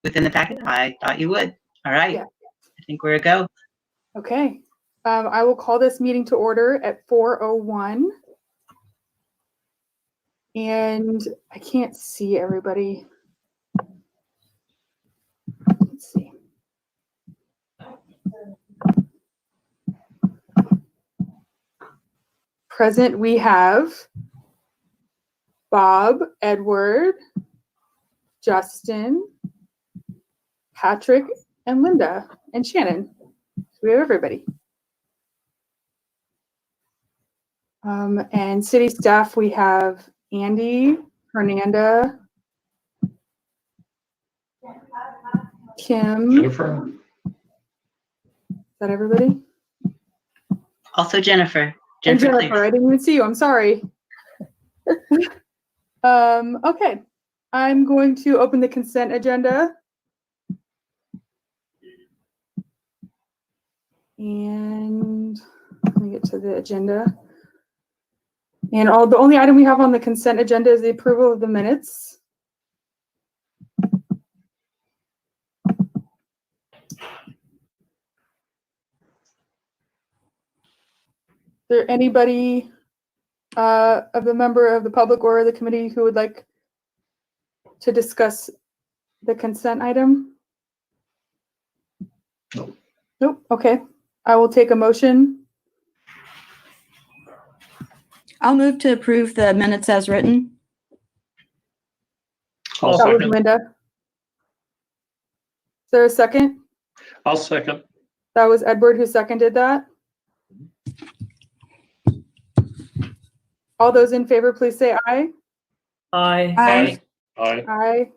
within the packet? I thought you would. All right. Yeah. I think we're a go. Okay. I will call this meeting to order at 4:01. And I can't see everybody. Let's see. Present, we have Bob, Edward, Justin, Patrick, and Linda, and Shannon. So we have everybody. And city staff, we have Andy, Hernanda, Kim. Jennifer. Is that everybody? Also Jennifer. And Jennifer, Clear. I didn't even see you. I'm sorry. Okay. I'm going to open the consent agenda. And let me get to the agenda. And the only item we have on the consent agenda is the approval of the minutes. Is there anybody of the member of the public or the committee who would like to discuss the consent item? No. Nope. Okay. I will take a motion. I'll move to approve the minutes as written. I'll That was second. Linda. Is there a second? I'll second. That was Edward who seconded that. All those in favor, please say aye. Aye. Aye. Aye. Aye.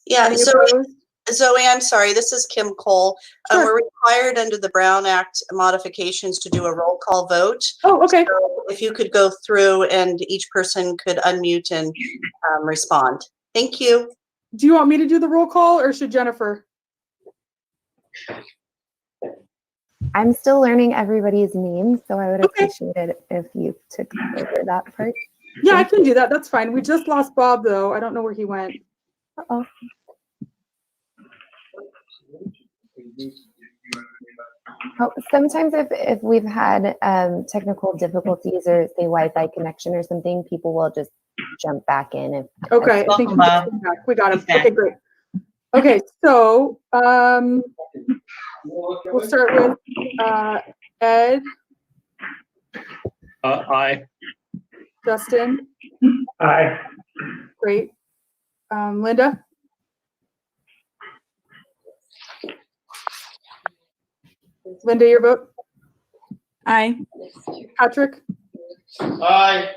Yeah, Any so opposed? Zoe, I'm sorry, this is Kim Cole. Sure. We're required under the Brown Act modifications to do a roll call vote. Oh, okay. So if you could go through and each person could unmute and respond. Thank you. Do you want me to do the roll call or should Jennifer? I'm still learning everybody's names, so I would Okay. appreciate it if you took over that part. Yeah, I can do that. That's fine. We just lost Bob though. I don't know where he went. Uh-oh. Oh, sometimes if we've had technical difficulties or say Wi-Fi connection or something, people will just jump back in. If Okay, I think Welcome, Bob. we got him. He's back. Okay, great. Okay, so we'll start with Ed, Aye. Justin. Aye. Great. Linda. Linda, your vote. Aye. Patrick. Aye.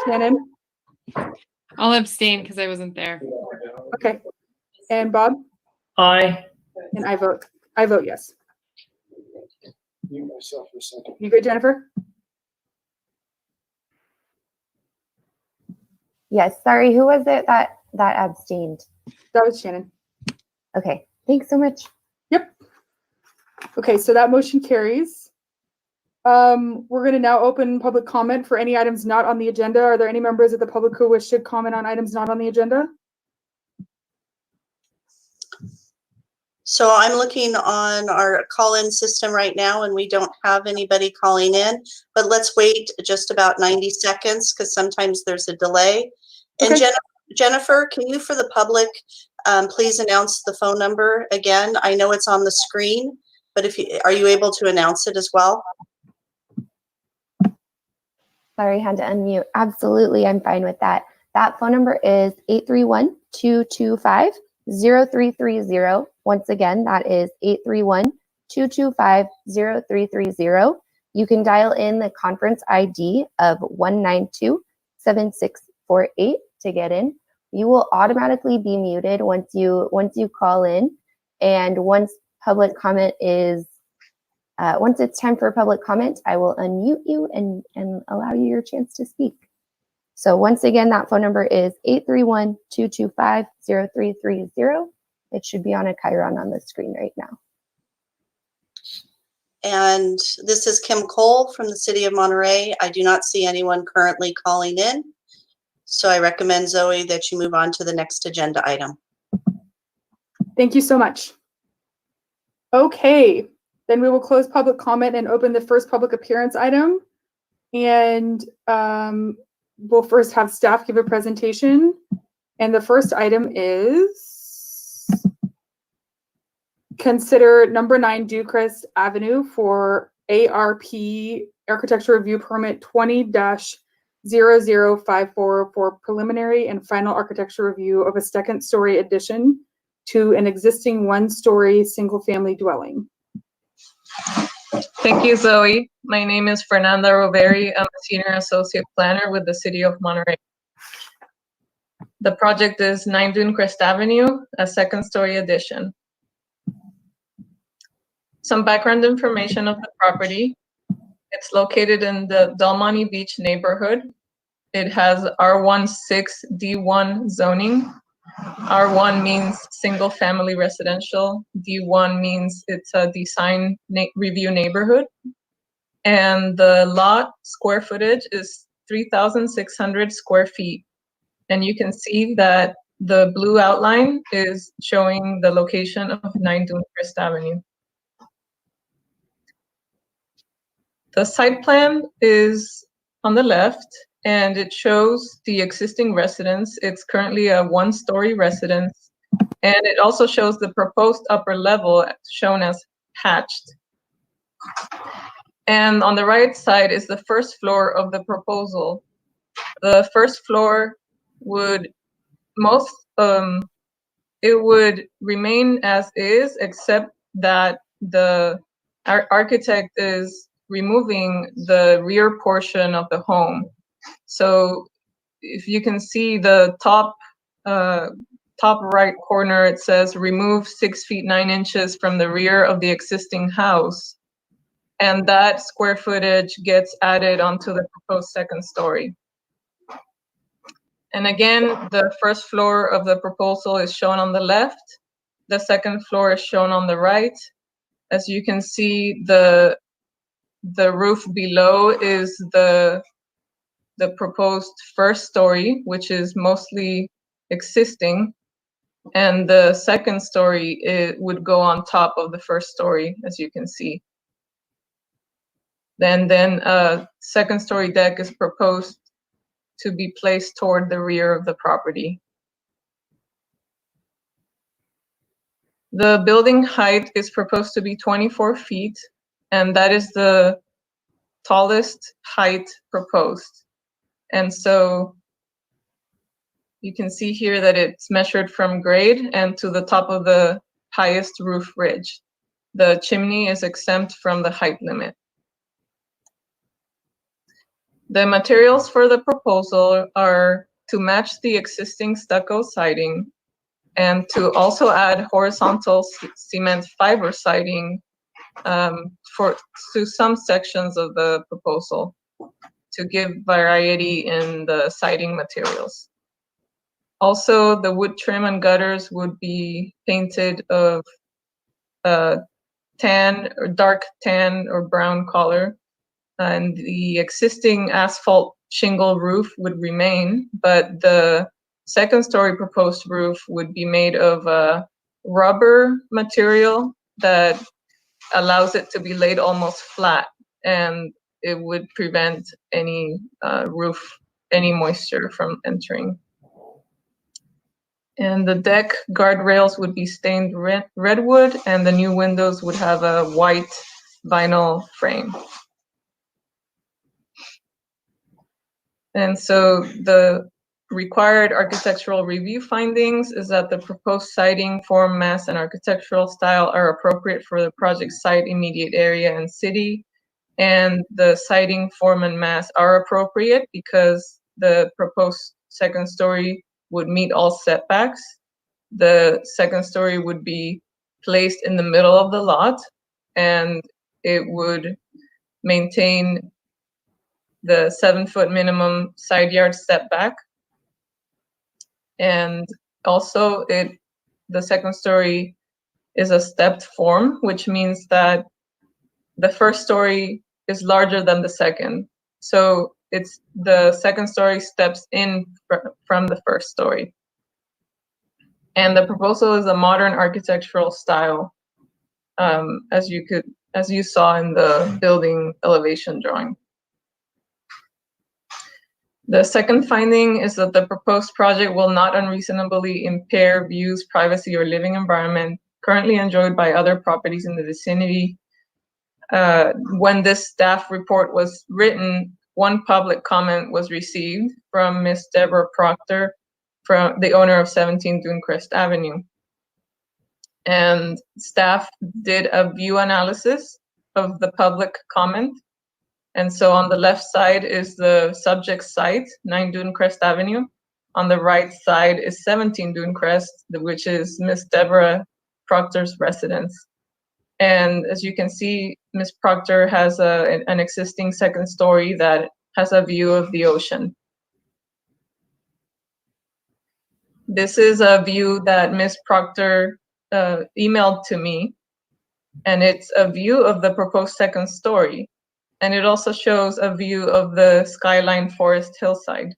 Shannon. I'll abstain because I wasn't there. Okay. And Bob. Aye. And I vote yes. Mute myself for a second. You good, Jennifer? yes, sorry, who was it that abstained? That was Shannon. Okay, thanks so much. Yep. Okay, so that motion carries. We're going to now open public comment for any items not on the agenda. Are there any members of the public who wish to comment on items not on the agenda? So I'm looking on our call-in system right now and we don't have anybody calling in, but let's wait just about 90 seconds because sometimes there's a delay. And Okay. Jennifer, can you for the public please announce the phone number again? I know it's on the screen, but are you able to announce it as well? Sorry, had to unmute. Absolutely, I'm fine with that. That phone number is 831-225-0330. Once again, that is 831-225-0330. You can dial in the conference ID of 192-7648 to get in. You will automatically be muted once you call in, and once public comment is once it's time for public comment, I will unmute you and allow you your chance to speak. So once again, that phone number is 831-225-0330. It should be on a chyron on the screen right now. And this is Kim Cole from the city of Monterey. I do not see anyone currently calling in. So I recommend, Zoe, that you move on to the next agenda item. Thank you so much. Okay, then we will close public comment and open the first public appearance item. And we'll first have staff give a presentation. And the first item is consider number 9 Dewcrest Avenue for ARP Architecture Review Permit 20-0054 for preliminary and final architecture review of a second-story addition to an existing one-story single-family dwelling. Thank you, Zoe. My name is Fernanda Roveri. I'm a Senior Associate Planner with the City of Monterey. The project is 9 Dewcrest Avenue, a second-story addition. Some background information of the property. It's located in the Del Monte Beach neighborhood. It has R16D1 zoning. R1 means single family residential. D1 means it's a design review neighborhood. And the lot square footage is 3,600 square feet. And you can see that the blue outline is showing the location of 9 Dewcrest Avenue. The site plan is on the left, and it shows the existing residence. It's currently a one-story residence, and it also shows the proposed upper level shown as hatched. And on the right side is the first floor of the proposal. The first floor would it would remain as is, except that the architect is removing the rear portion of the home. So if you can see the top right corner, it says remove 6 feet 9 inches from the rear of the existing house. And that square footage gets added onto the proposed second story. And again, the first floor of the proposal is shown on the left. The second floor is shown on the right. As you can see, the roof below is the proposed first story, which is mostly existing. And the second story, it would go on top of the first story, as you can see. Then a second story deck is proposed to be placed toward the rear of the property. The building height is proposed to be 24 feet, and that is the tallest height proposed. And so you can see here that it's measured from grade and to the top of the highest roof ridge. The chimney is exempt from the height limit. The materials for the proposal are to match the existing stucco siding and to also add horizontal cement fiber siding to some sections of the proposal to give variety in the siding materials. Also, the wood trim and gutters would be painted of tan or dark tan or brown color. And the existing asphalt shingle roof would remain, but the second story proposed roof would be made of a rubber material that allows it to be laid almost flat, and it would prevent any moisture from entering. And the deck guardrails would be stained redwood, and the new windows would have a white vinyl frame. And so the required architectural review findings is that the proposed siding, form, mass, and architectural style are appropriate for the project site, immediate area, and city. And the siding, form, and mass are appropriate because the proposed second story would meet all setbacks. The second story would be placed in the middle of the lot, and it would maintain the 7-foot minimum side yard setback. And also the second story is a stepped form, which means that the first story is larger than the second. So the second story steps in from the first story. And the proposal is a modern architectural style, as you saw in the building elevation drawing. The second finding is that the proposed project will not unreasonably impair views, privacy, or living environment currently enjoyed by other properties in the vicinity. When this staff report was written, one public comment was received from Ms. Deborah Proctor, from the owner of 17 Dunecrest Avenue. And staff did a view analysis of the public comment. And so on the left side is the subject site, 9 Dunecrest Avenue. On the right side is 17 Dunecrest, which is Ms. Deborah Proctor's residence. And as you can see, Ms. Proctor has an existing second story that has a view of the ocean. This is a view that Ms. Proctor emailed to me, and it's a view of the proposed second story. And it also shows a view of the skyline forest hillside.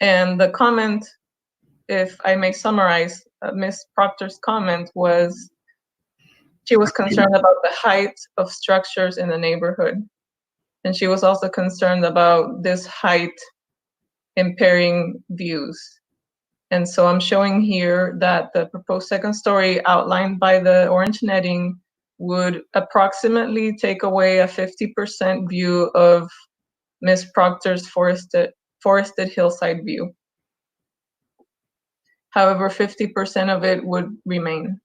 And the comment, if I may summarize, Ms. Proctor's comment was, she was concerned about the height of structures in the neighborhood. And she was also concerned about this height impairing views. And so I'm showing here that the proposed second story outlined by the orange netting would approximately take away a 50% view of Ms. Proctor's forested hillside view. However, 50% of it would remain.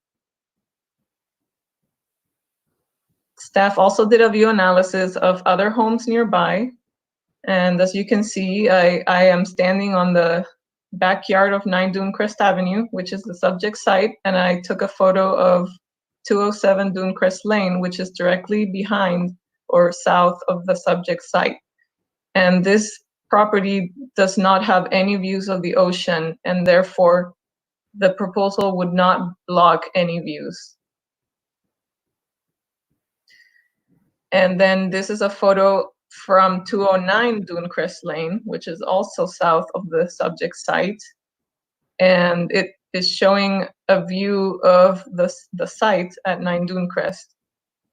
Staff also did a view analysis of other homes nearby. And as you can see, I am standing on the backyard of 9 Dunecrest Avenue, which is the subject site, and I took a photo of 207 Dunecrest Lane, which is directly behind or south of the subject site. And this property does not have any views of the ocean, and therefore the proposal would not block any views. And then this is a photo from 209 Dunecrest Lane, which is also south of the subject site. And it is showing a view of the site at 9 Dunecrest.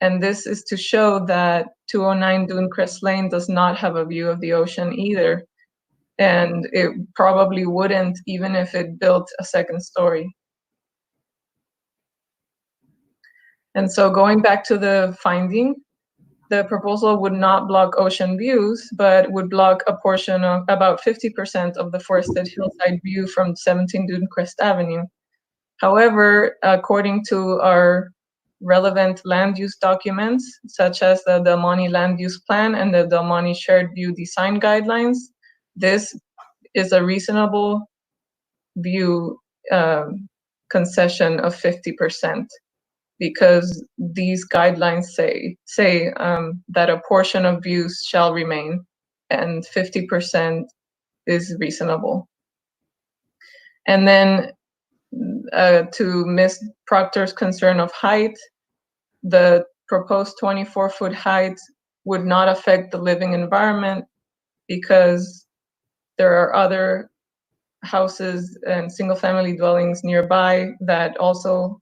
And this is to show that 209 Dunecrest Lane does not have a view of the ocean either. And it probably wouldn't even if it built a second story. And so going back to the finding, the proposal would not block ocean views, but would block a portion of about 50% of the forested hillside view from 17 Dunecrest Avenue. However, according to our relevant land use documents, such as the Del Monte Land Use Plan and the Del Monte Shared View Design Guidelines, this is a reasonable view concession of 50%. Because these guidelines say that a portion of views shall remain, and 50% is reasonable. And then to Ms. Proctor's concern of height, the proposed 24-foot height would not affect the living environment because there are other houses and single-family dwellings nearby that also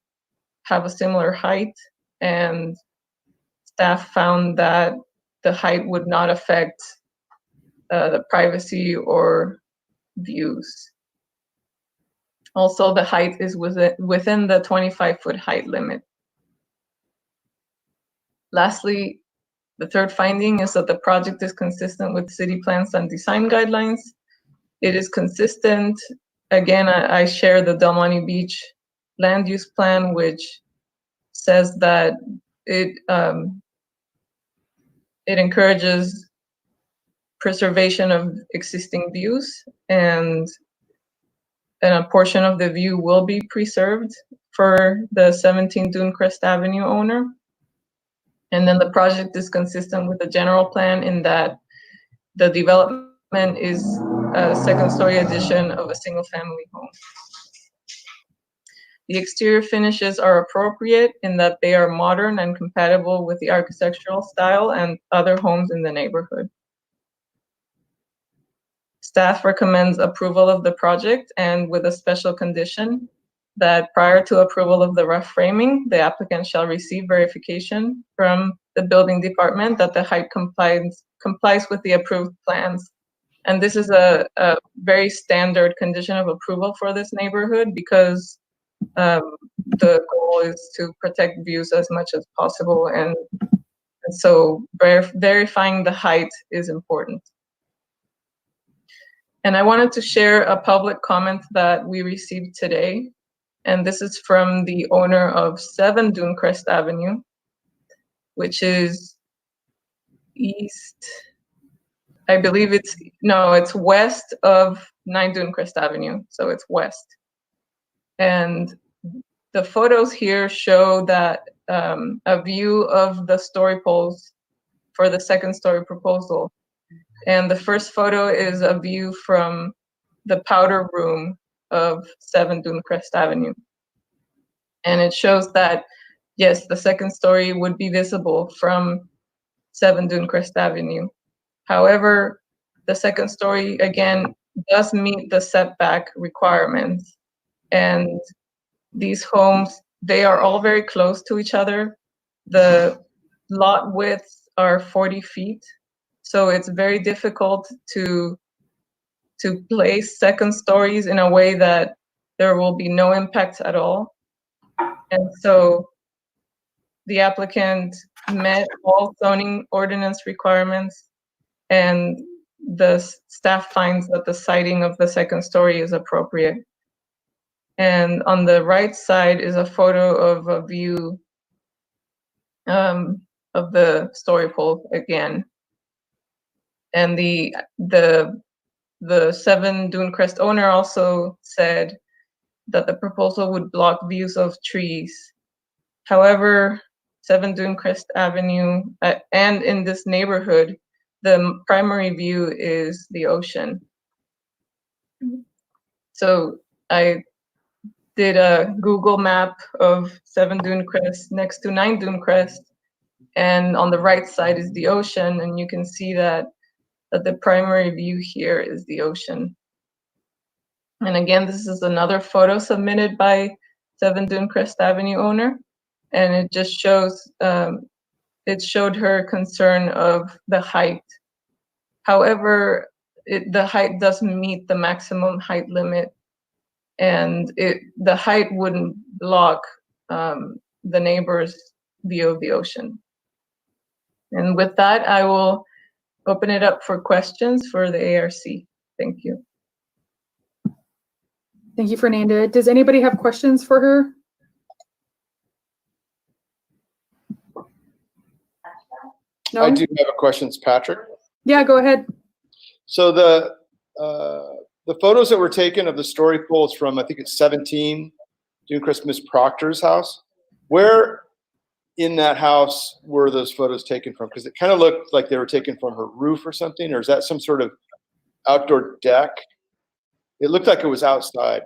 have a similar height, and staff found that the height would not affect the privacy or views. Also, the height is within the 25-foot height limit. Lastly, the third finding is that the project is consistent with city plans and design guidelines. It is consistent. Again, I share the Del Monte Beach land use plan, which says that it encourages preservation of existing views, and a portion of the view will be preserved for the 17 Dunecrest Avenue owner. And then the project is consistent with the general plan in that the development is a second-story addition of a single-family home. The exterior finishes are appropriate in that they are modern and compatible with the architectural style and other homes in the neighborhood. Staff recommends approval of the project, and with a special condition that prior to approval of the rough framing, the applicant shall receive verification from the building department that the height complies with the approved plans. And this is a very standard condition of approval for this neighborhood because the goal is to protect views as much as possible. And so verifying the height is important. And I wanted to share a public comment that we received today. And this is from the owner of 7 Dunecrest Avenue, which is east, I believe it's west of 9 Dunecrest Avenue. So it's west. And the photos here show that a view of the story poles for the second story proposal. And the first photo is a view from the powder room of 7 Dunecrest Avenue. And it shows that, yes, the second story would be visible from 7 Dunecrest Avenue. However, the second story, again, does meet the setback requirements. And these homes, they are all very close to each other. The lot widths are 40 feet. So it's very difficult to place second stories in a way that there will be no impact at all. And so the applicant met all zoning ordinance requirements, and the staff finds that the siting of the second story is appropriate. And on the right side is a photo of a view of the story pole again. And the 7 Dunecrest owner also said that the proposal would block views of trees. However, 7 Dunecrest Avenue and in this neighborhood, the primary view is the ocean. So I did a Google map of 7 Dunecrest next to 9 Dunecrest, and on the right side is the ocean, and you can see that the primary view here is the ocean. And again, this is another photo submitted by 7 Dunecrest Avenue owner, and it just shows, it showed her concern of the height. However, the height doesn't meet the maximum height limit, and the height wouldn't block the neighbor's view of the ocean. And with that, I will open it up for questions for the ARC. Thank you. Thank you, Fernanda. Does anybody have questions for her? No? I do have a question, Patrick. Yeah, go ahead. So the photos that were taken of the story poles from, I think it's 17 Dunecrest Miss Proctor's house. Where in that house were those photos taken from? Because it kind of looked like they were taken from her roof or something, or is that some sort of outdoor deck? It looked like it was outside.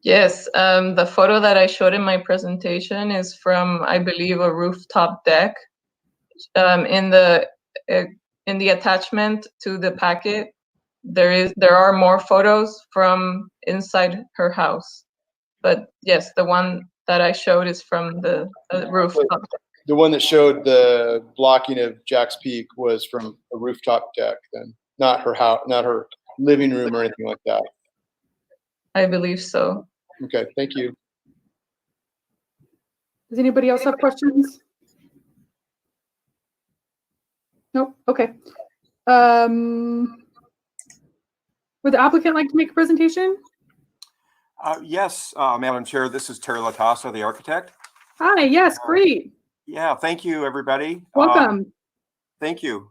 Yes, the photo that I showed in my presentation is from, I believe, a rooftop deck. In the attachment to the packet, there are more photos from inside her house. But yes, the one that I showed is from the rooftop deck. The one that showed the blocking of Jack's Peak was from a rooftop deck, then, not her house, not her living room or anything like that. I believe so. Okay, thank you. Does anybody else have questions? Nope. Okay. Would the applicant like to make a presentation? Yes, Madam Chair, this is Terry Latassa, the architect. Hi, yes, great. Yeah, thank you, everybody. Welcome. Thank you.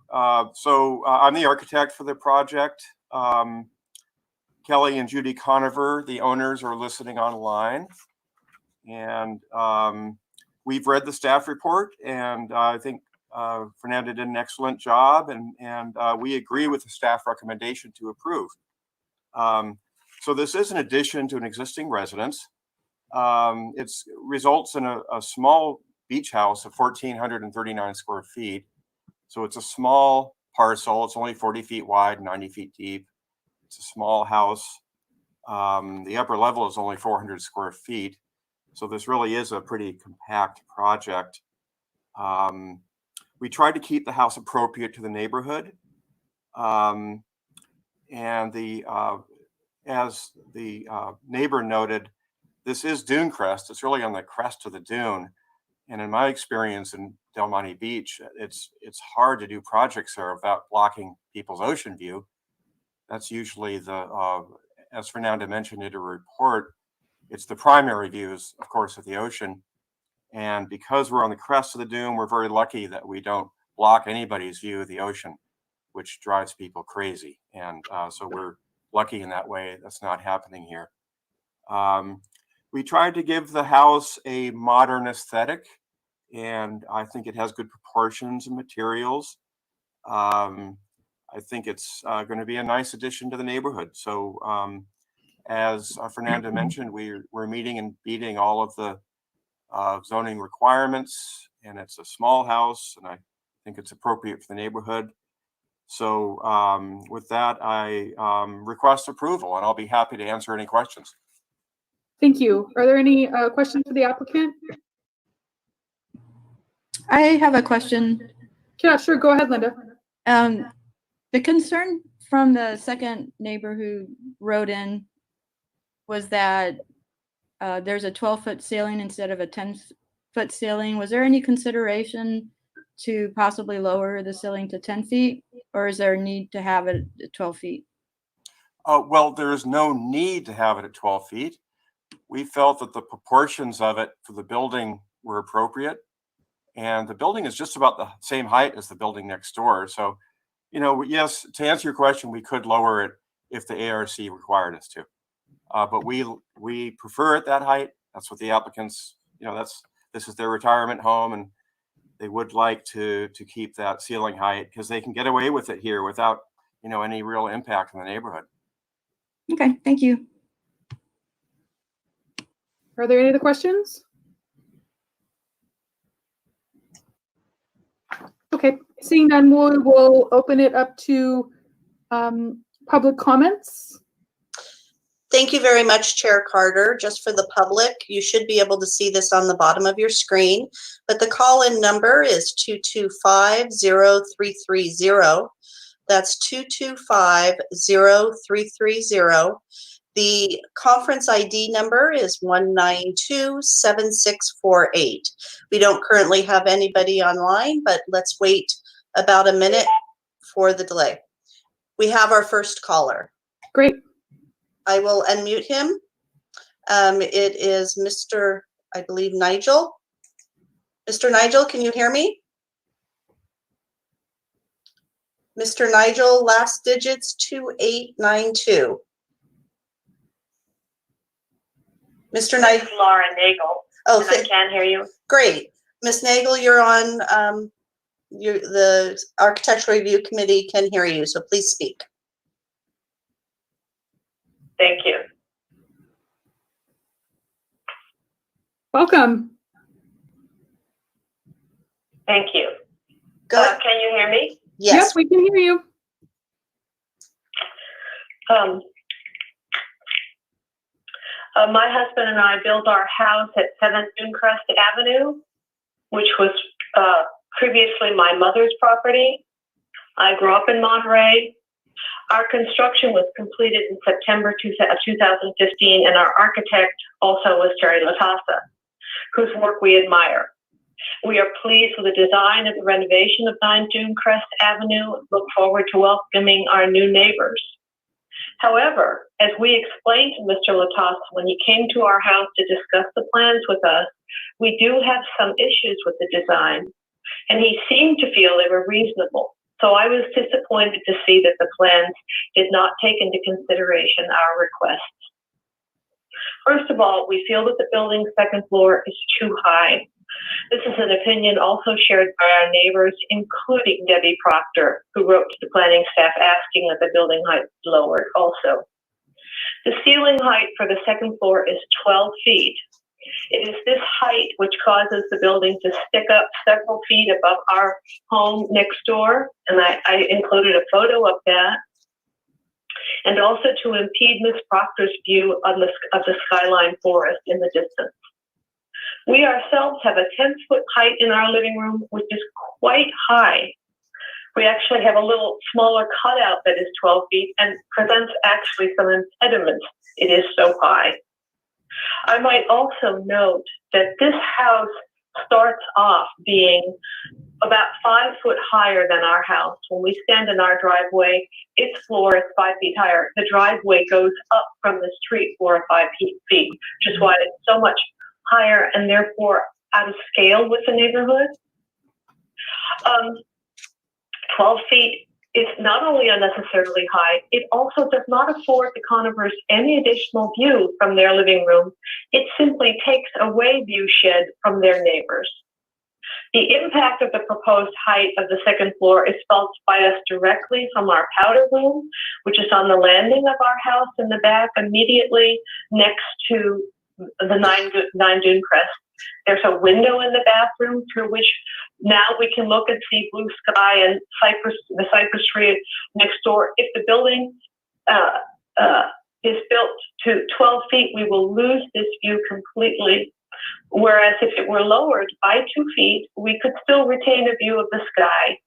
So I'm the architect for the project. Kelly and Judy Conover, the owners, are listening online. And we've read the staff report, and I think Fernanda did an excellent job, and we agree with the staff recommendation to approve. So this is an addition to an existing residence. It results in a small beach house of 1,439 square feet. So it's a small parcel. It's only 40 feet wide, 90 feet deep. It's a small house. The upper level is only 400 square feet. So this really is a pretty compact project. We tried to keep the house appropriate to the neighborhood. And as the neighbor noted, this is Dune Crest. It's really on the crest of the dune. And in my experience in Del Monte Beach, it's hard to do projects there without blocking people's ocean view. That's usually as Fernanda mentioned in her report, it's the primary views, of course, of the ocean. And because we're on the crest of the dune, we're very lucky that we don't block anybody's view of the ocean, which drives people crazy. And so we're lucky in that way. That's not happening here. We tried to give the house a modern aesthetic, and I think it has good proportions and materials. I think it's going to be a nice addition to the neighborhood. So as Fernanda mentioned, we're meeting and beating all of the zoning requirements, and it's a small house, and I think it's appropriate for the neighborhood. So with that, I request approval, and I'll be happy to answer any questions. Thank you. Are there any questions for the applicant? I have a question. Yeah, sure. Go ahead, Linda. The concern from the second neighbor who wrote in was that there's a 12-foot ceiling instead of a 10-foot ceiling. Was there any consideration to possibly lower the ceiling to 10 feet, or is there a need to have it at 12 feet? Well, there is no need to have it at 12 feet. We felt that the proportions of it for the building were appropriate. And the building is just about the same height as the building next door. So, you know, yes, to answer your question, we could lower it if the ARC required us to. But we prefer it that height. That's what the applicants, you know, this is their retirement home, and they would like to keep that ceiling height because they can get away with it here without, you know, any real impact on the neighborhood. Okay, thank you. Are there any other questions? Okay, seeing none, we'll open it up to public comments. Thank you very much, Chair Carter. Just for the public, you should be able to see this on the bottom of your screen, but the call-in number is 225-0330. That's 225-0330. The conference ID number is 192-7648. We don't currently have anybody online, but let's wait about a minute for the delay. We have our first caller. Great. I will unmute him. It is Mr., I believe, Nigel. Mr. Nigel, can you hear me? Mr. Nigel, last digits 2892. Mr. Nigel. Laura Nagel. Oh, I can hear you. Great. Ms. Nagel, you're on, the Architectural Review Committee can hear you, so please speak. Thank you. Welcome. Thank you. Good. Can you hear me? Yes. Yep, we can hear you. My husband and I built our house at 7th Dune Crest Avenue, which was previously my mother's property. I grew up in Monterey. Our construction was completed in September 2015, and our architect also was Terry Latassa, whose work we admire. We are pleased with the design of the renovation of 9 Dune Crest Avenue and look forward to welcoming our new neighbors. However, as we explained to Mr. Latassa when he came to our house to discuss the plans with us, we do have some issues with the design, and he seemed to feel they were reasonable. So I was disappointed to see that the plans did not take into consideration our requests. First of all, we feel that the building's second floor is too high. This is an opinion also shared by our neighbors, including Debbie Proctor, who wrote to the planning staff asking that the building height be lowered also. The ceiling height for the second floor is 12 feet. It is this height which causes the building to stick up several feet above our home next door, and I included a photo of that. and also to impede Ms. Proctor's view of the skyline forest in the distance. We ourselves have a 10-foot height in our living room, which is quite high. We actually have a little smaller cutout that is 12 feet and presents actually some impediments. It is so high. I might also note that this house starts off being about 5 foot higher than our house. When we stand in our driveway, its floor is 5 feet higher. The driveway goes up from the street 4 or 5 feet, which is why it's so much higher and therefore out of scale with the neighborhood. 12 feet is not only unnecessarily high, it also does not afford the Conifers any additional view from their living room. It simply takes away view shed from their neighbors. The impact of the proposed height of the second floor is felt by us directly from our powder room, which is on the landing of our house in the back, immediately next to the Nine Dune Crest. There's a window in the bathroom through which now we can look and see blue sky and the cypress tree next door. If the building is built to 12 feet, we will lose this view completely. Whereas if it were lowered by 2 feet, we could still retain a view of the sky.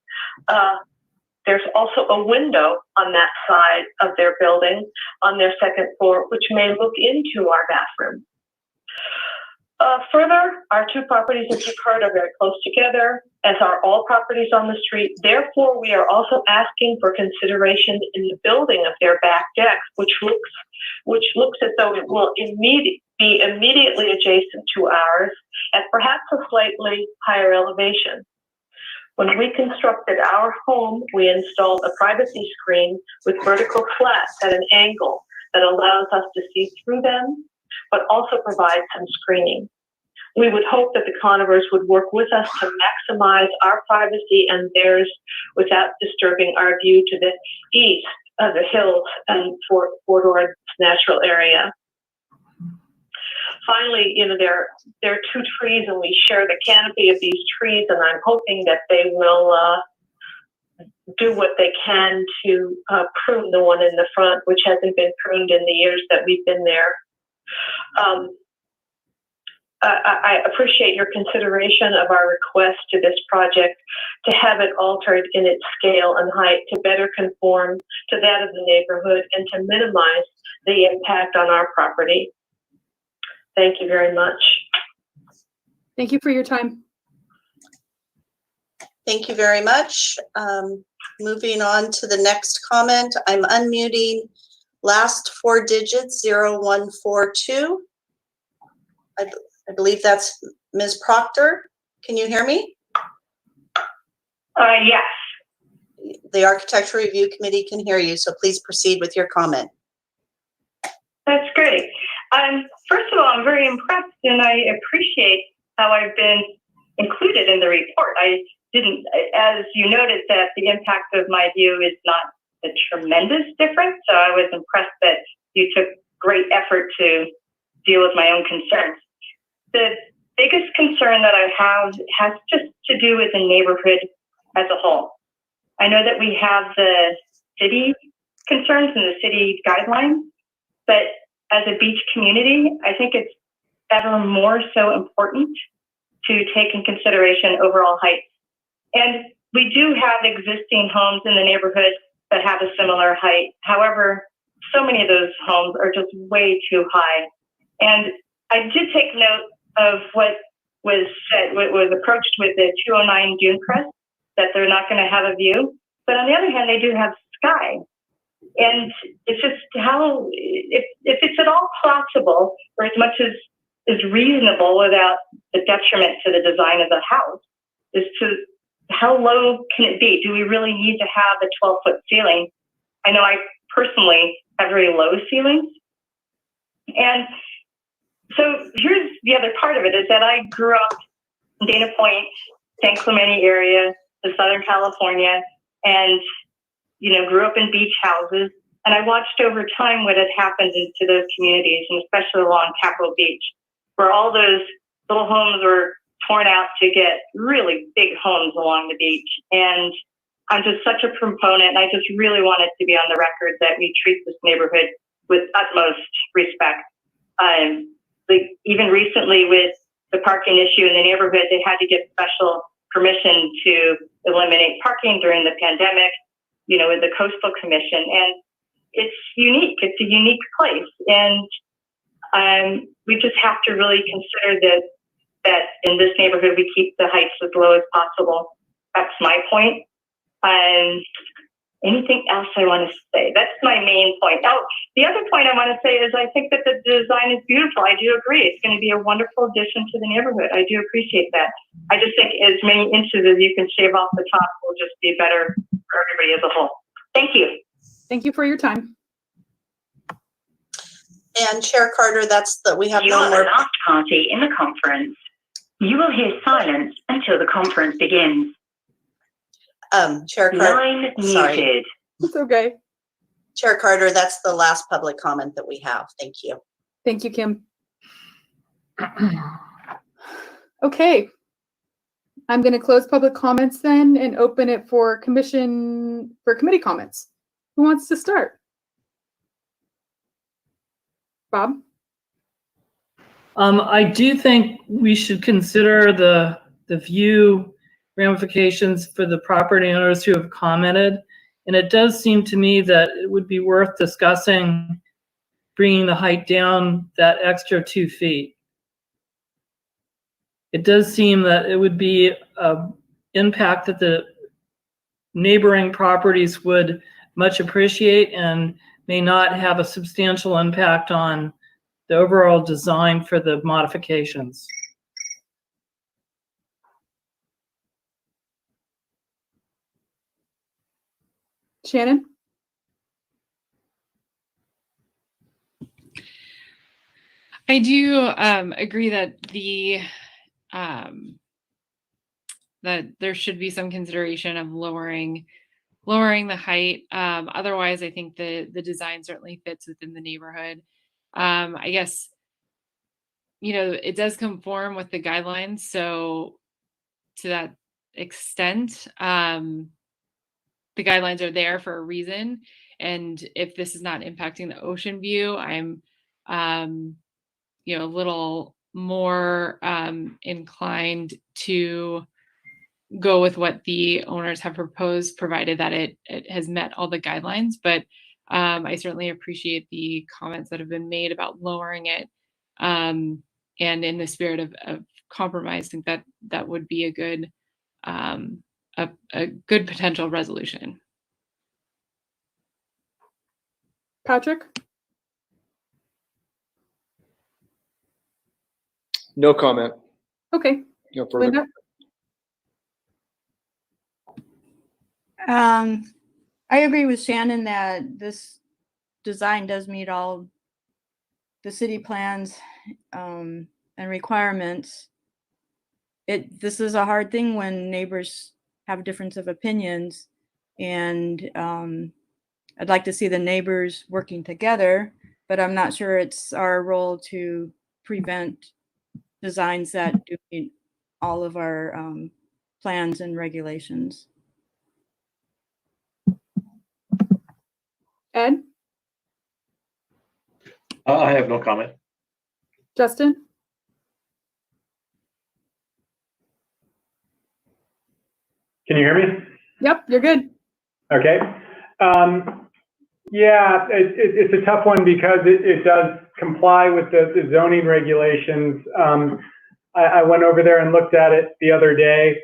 There's also a window on that side of their building on their second floor, which may look into our bathroom. Further, our two properties, as you've heard, are very close together, as are all properties on the street. Therefore, we are also asking for consideration in the building of their back decks, which looks as though it will be immediately adjacent to ours at perhaps a slightly higher elevation. When we constructed our home, we installed a privacy screen with vertical slats at an angle that allows us to see through them, but also provide some screening. We would hope that the Conifers would work with us to maximize our privacy and theirs without disturbing our view to the east of the hills and Fort Ord's natural area. Finally, there are two trees, and we share the canopy of these trees, and I'm hoping that they will do what they can to prune the one in the front, which hasn't been pruned in the years that we've been there. I appreciate your consideration of our request to this project to have it altered in its scale and height to better conform to that of the neighborhood and to minimize the impact on our property. Thank you very much. Thank you for your time. Thank you very much. Moving on to the next comment, I'm unmuting last 4 digits, 0142. I believe that's Ms. Proctor. Can you hear me? Yes. The Architectural Review Committee can hear you, so please proceed with your comment. That's great. First of all, I'm very impressed and I appreciate how I've been included in the report. I didn't, as you noted, that the impact of my view is not a tremendous difference, so I was impressed that you took great effort to deal with my own concerns. The biggest concern that I have has just to do with the neighborhood as a whole. I know that we have the city concerns and the city guidelines, but as a beach community, I think it's ever more so important to take in consideration overall height. And we do have existing homes in the neighborhood that have a similar height. However, so many of those homes are just way too high. And I did take note of what was said, what was approached with the 209 Dune Crest, that they're not going to have a view. But on the other hand, they do have sky. And it's just how, if it's at all possible, or as much as is reasonable without the detriment to the design of the house, is to how low can it be? Do we really need to have a 12-foot ceiling? I know I personally have very low ceilings. And so here's the other part of it, is that I grew up in Dana Point, San Clemente area, in Southern California, and grew up in beach houses. And I watched over time what had happened into those communities, and especially along Capitol Beach, where all those little homes were torn out to get really big homes along the beach. And I'm just such a proponent, and I just really want it to be on the record that we treat this neighborhood with utmost respect. Like even recently with the parking issue in the neighborhood, they had to get special permission to eliminate parking during the pandemic, you know, with the Coastal Commission. And it's unique. It's a unique place. And we just have to really consider that in this neighborhood, we keep the heights as low as possible. That's my point. Anything else I want to say? That's my main point. Oh, the other point I want to say is I think that the design is beautiful. I do agree. It's going to be a wonderful addition to the neighborhood. I do appreciate that. I just think as many inches as you can shave off the top will just be better for everybody as a whole. Thank you. Thank you for your time. And Chair Carter, we have no more. You are the last party in the conference. You will hear silence until the conference begins. Chair Carter. Line Sorry. muted. It's okay. Chair Carter, that's the last public comment that we have. Thank you. Thank you, Kim. Okay. I'm going to close public comments then and open it for committee comments. Who wants to start? Bob? I do think we should consider the view ramifications for the property owners who have commented. And it does seem to me that it would be worth discussing bringing the height down that extra 2 feet. It does seem that it would be an impact that the neighboring properties would much appreciate and may not have a substantial impact on the overall design for the modifications. Shannon? I do agree that that there should be some consideration of lowering the height. Otherwise, I think the design certainly fits within the neighborhood. I guess, you know, it does conform with the guidelines. So to that extent, the guidelines are there for a reason. And if this is not impacting the ocean view, I'm, you know, a little more inclined to go with what the owners have proposed, provided that it has met all the guidelines. But I certainly appreciate the comments that have been made about lowering it. And in the spirit of compromise, I think that would be a good potential resolution. Patrick? No comment. Okay. No further. Linda? I agree with Shannon that this design does meet all the city plans and requirements. This is a hard thing when neighbors have difference of opinions, and I'd like to see the neighbors working together, but I'm not sure it's our role to prevent designs that do meet all of our plans and regulations. Ed? I have no comment. Justin? Can you hear me? Yep, you're good. Okay. Yeah, it's a tough one because it does comply with the zoning regulations. I went over there and looked at it the other day.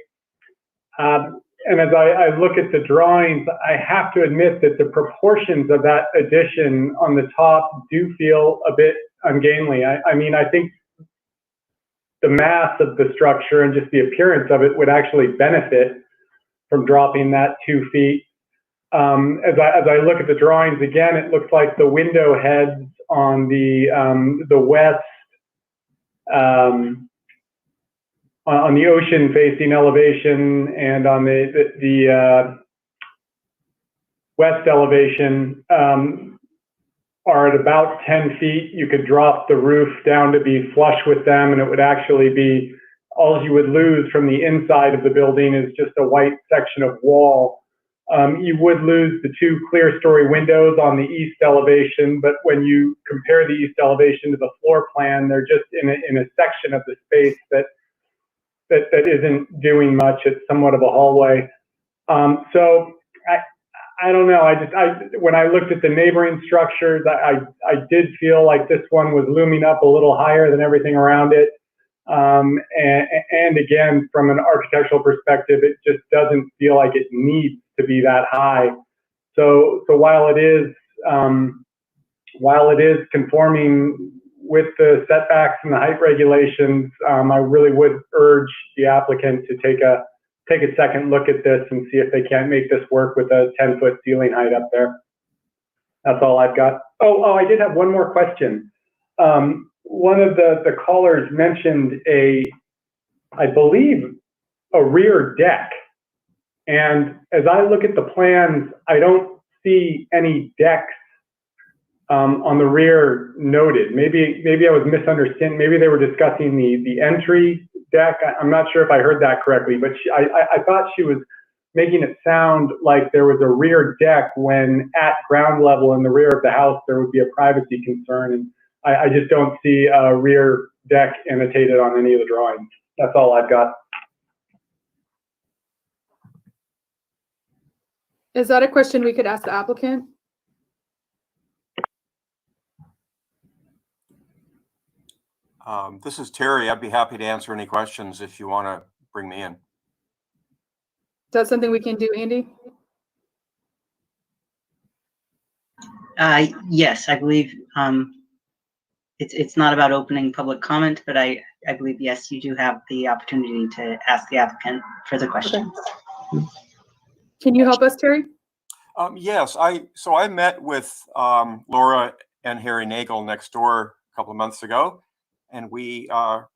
And as I look at the drawings, I have to admit that the proportions of that addition on the top do feel a bit ungainly. I mean, I think the mass of the structure and just the appearance of it would actually benefit from dropping that 2 feet. As I look at the drawings again, it looks like the window heads on the west, on the ocean facing elevation and on the west elevation are at about 10 feet. You could drop the roof down to be flush with them, and it would actually be, all you would lose from the inside of the building is just a white section of wall. You would lose the 2 clear story windows on the east elevation, but when you compare the east elevation to the floor plan, they're just in a section of the space that isn't doing much. It's somewhat of a hallway. So I don't know. When I looked at the neighboring structures, I did feel like this one was looming up a little higher than everything around it. And again, from an architectural perspective, it just doesn't feel like it needs to be that high. So while it is conforming with the setbacks and the height regulations, I really would urge the applicant to take a second look at this and see if they can't make this work with a 10-foot ceiling height up there. That's all I've got. Oh, I did have one more question. One of the callers mentioned I believe, a rear deck. And as I look at the plans, I don't see any decks on the rear noted. Maybe I was misunderstanding. Maybe they were discussing the entry deck. I'm not sure if I heard that correctly, but I thought she was making it sound like there was a rear deck when at ground level in the rear of the house there would be a privacy concern. And I just don't see a rear deck annotated on any of the drawings. That's all I've got. Is that a question we could ask the applicant? This is Terry. I'd be happy to answer any questions if you want to bring me in. Is that something we can do, Andy? Yes, I believe it's not about opening public comment, but I believe, yes, you do have the opportunity to ask the applicant further questions. Okay. Can you help us, Terry? Yes, so I met with Laura and Harry Nagel next door a couple of months ago, and we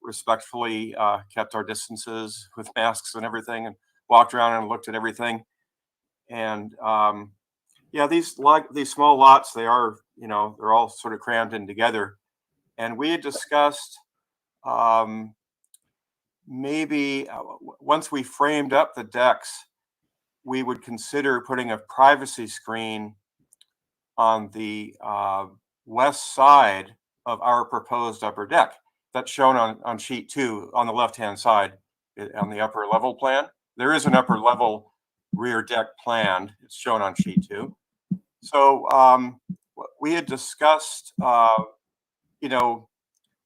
respectfully kept our distances with masks and everything, and walked around and looked at everything. And yeah, these small lots, they're all sort of crammed in together. And we had discussed maybe once we framed up the decks, we would consider putting a privacy screen on the west side of our proposed upper deck. That's shown on sheet 2 on the left-hand side on the upper level plan. There is an upper level rear deck planned. It's shown on sheet 2. So we had discussed,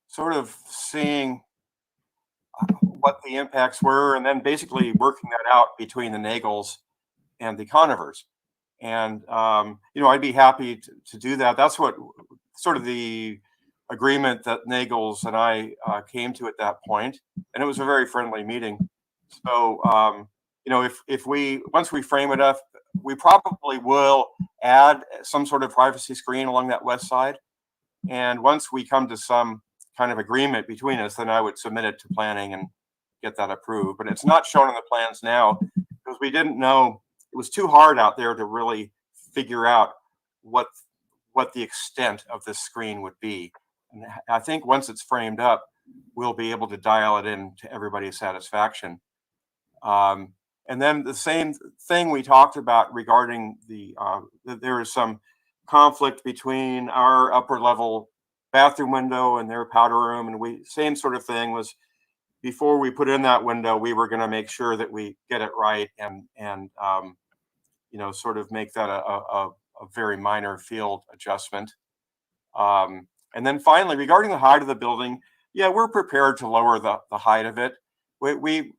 sort of seeing what the impacts were, and then basically working that out between the Nagels and the Conivers. And I'd be happy to do that. That's what sort of the agreement that Nagels and I came to at that point, and it was a very friendly meeting. So if once we frame it up, we probably will add some sort of privacy screen along that west side. And once we come to some kind of agreement between us, then I would submit it to planning and get that approved. But it's not shown on the plans now because we didn't know. It was too hard out there to really figure out what the extent of this screen would be. And I think once it's framed up, we'll be able to dial it in to everybody's satisfaction. And then the same thing we talked about regarding there is some conflict between our upper level bathroom window and their powder room. And same sort of thing was, before we put in that window, we were going to make sure that we get it right and sort of make that a very minor field adjustment. And then finally, regarding the height of the building, yeah, we're prepared to lower the height of it. We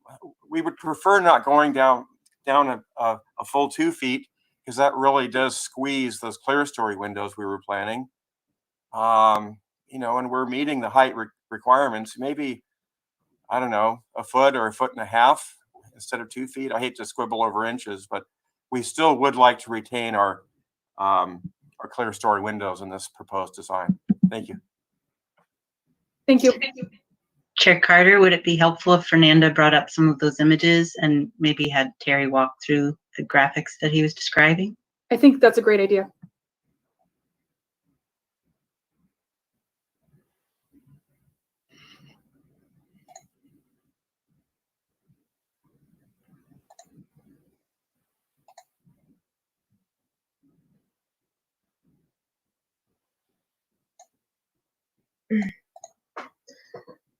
would prefer not going down a full 2 feet, because that really does squeeze those clear story windows we were planning. And we're meeting the height requirements. Maybe, I don't know, a foot or a foot and a half instead of 2 feet. I hate to squibble over inches, but we still would like to retain our clear story windows in this proposed design. Thank you. Thank you. Chair Carter, would it be helpful if Fernanda brought up some of those images and maybe had Terry walk through the graphics that he was describing? I think that's a great idea.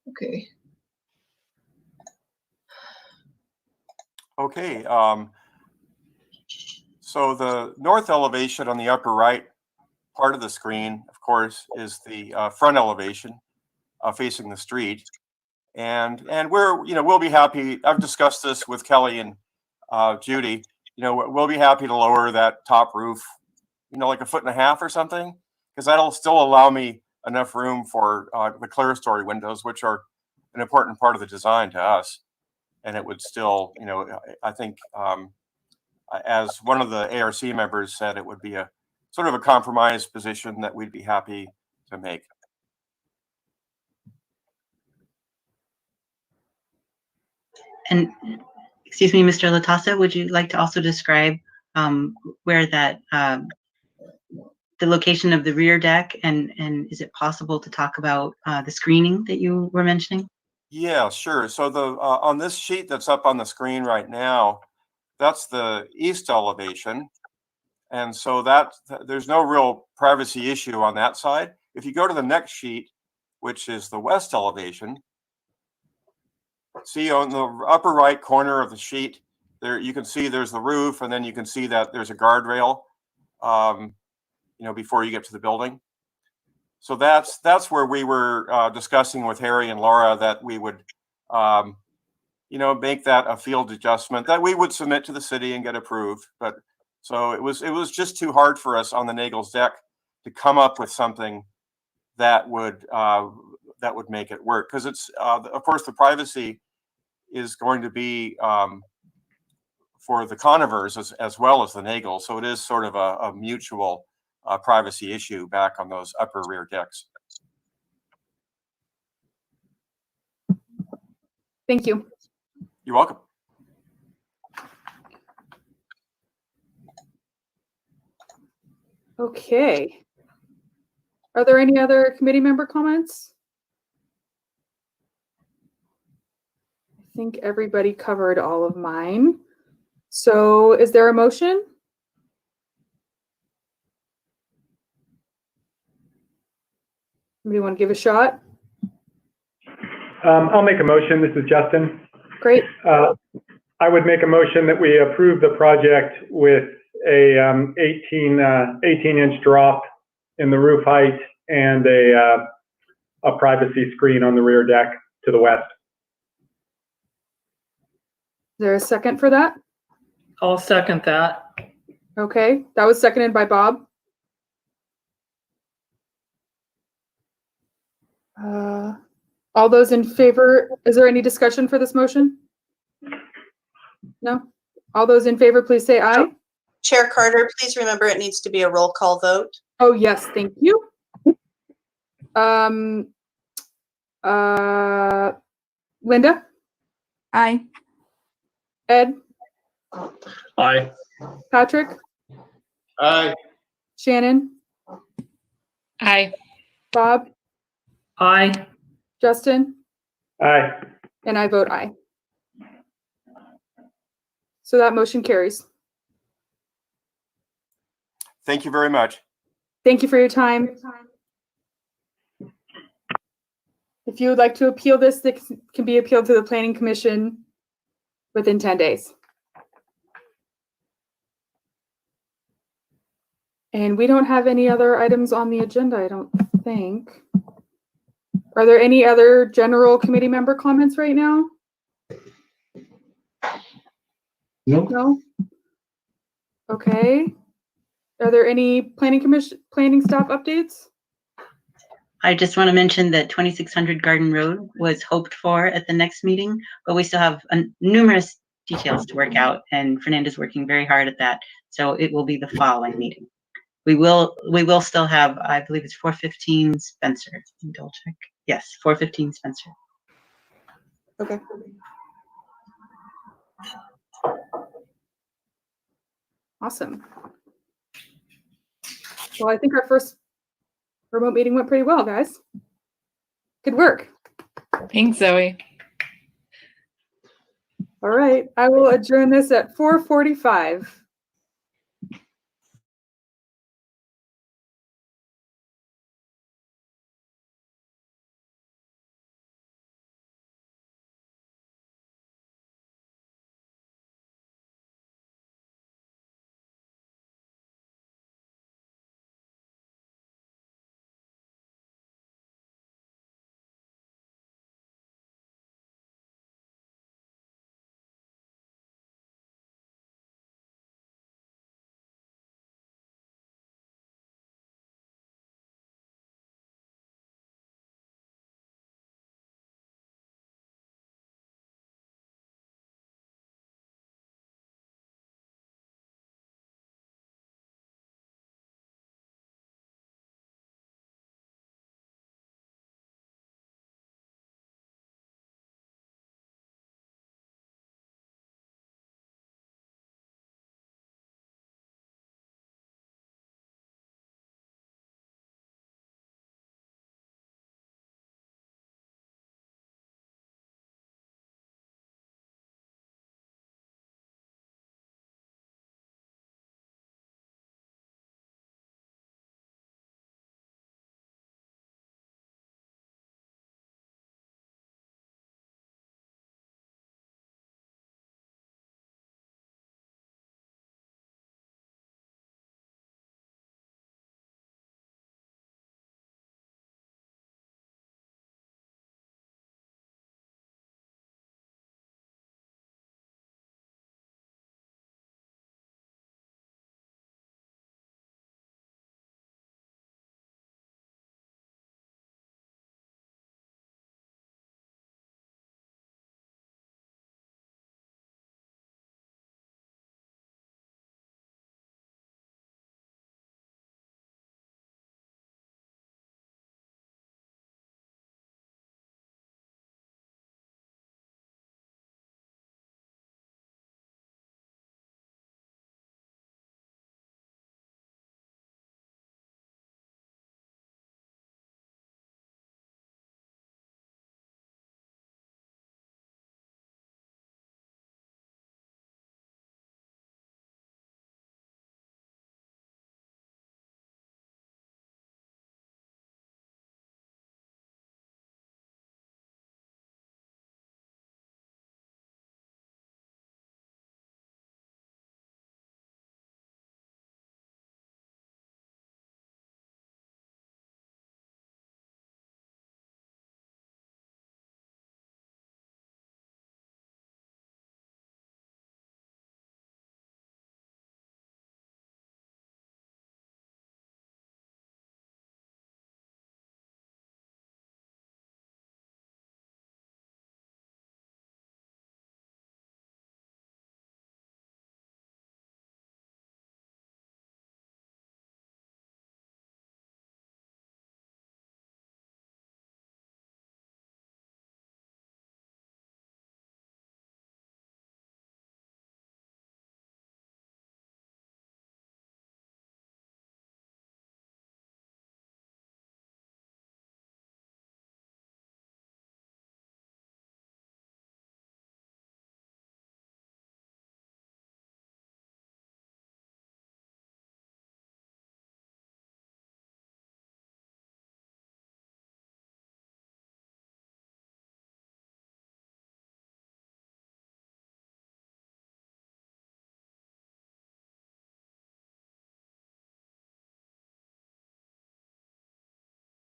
Okay. Okay. So the north elevation on the upper right part of the screen, of course, is the front elevation facing the street. And we're, we'll be happy. I've discussed this with Kelly and Judy. We'll be happy to lower that top roof, like 1.5 feet or something, because that'll still allow me enough room for the clear story windows, which are an important part of the design to us. And it would still, I think, as one of the ARC members said, it would be a sort of a compromise position that we'd be happy to make. And excuse me, Mr. Latassa, would you like to also describe where that the location of the rear deck, and is it possible to talk about the screening that you were mentioning? Yeah, sure. So the on this sheet that's up on the screen right now, that's the east elevation. And so there's no real privacy issue on that side. If you go to the next sheet, which is the west elevation, see on the upper right corner of the sheet, there you can see there's the roof, and then you can see that there's a guardrail, before you get to the building. So that's where we were discussing with Harry and Laura that we would, make that a field adjustment that we would submit to the city and get approved. But so it was just too hard for us on the Nagel's deck to come up with something that would make it work, because it's of course the privacy is going to be for the Conivers as well as the Nagel. So it is sort of a mutual privacy issue back on those upper rear decks. Thank you. You're welcome. Okay. Are there any other committee member comments? I think everybody covered all of mine. So is there a motion? Somebody want to give a shot? I'll make a motion. This is Justin. Great. I would make a motion that we approve the project with a 18-inch drop in the roof height and a privacy screen on the rear deck to the west. Is there a second for that? I'll second that. Okay, that was seconded by Bob. All those in favor, is there any discussion for this motion? No? All those in favor, please say aye. Chair Carter, please remember it needs to be a roll call vote. Oh, yes, thank you. Linda? Aye. Ed? Aye. Patrick? Aye. Shannon? Aye. Bob? Aye. Justin? Aye. And I vote aye. So that motion carries. Thank you very much. Thank you for your time. If you would like to appeal this, it can be appealed to the Planning Commission within 10 days. And we don't have any other items on the agenda, I don't think. Are there any other general committee member comments right now? No? Okay. Are there any planning staff updates? I just want to mention that 2600 Garden Road was hoped for at the next meeting, but we still have numerous details to work out, and Fernanda's working very hard at that. So it will be the following meeting. We will still have, I believe it's 415 Spencer. Double check. Yes, 415 Spencer. Okay. Awesome. Well, I think our first remote meeting went pretty well, guys. Good work. Thanks, Zoe. All right, I will adjourn this at 4:45.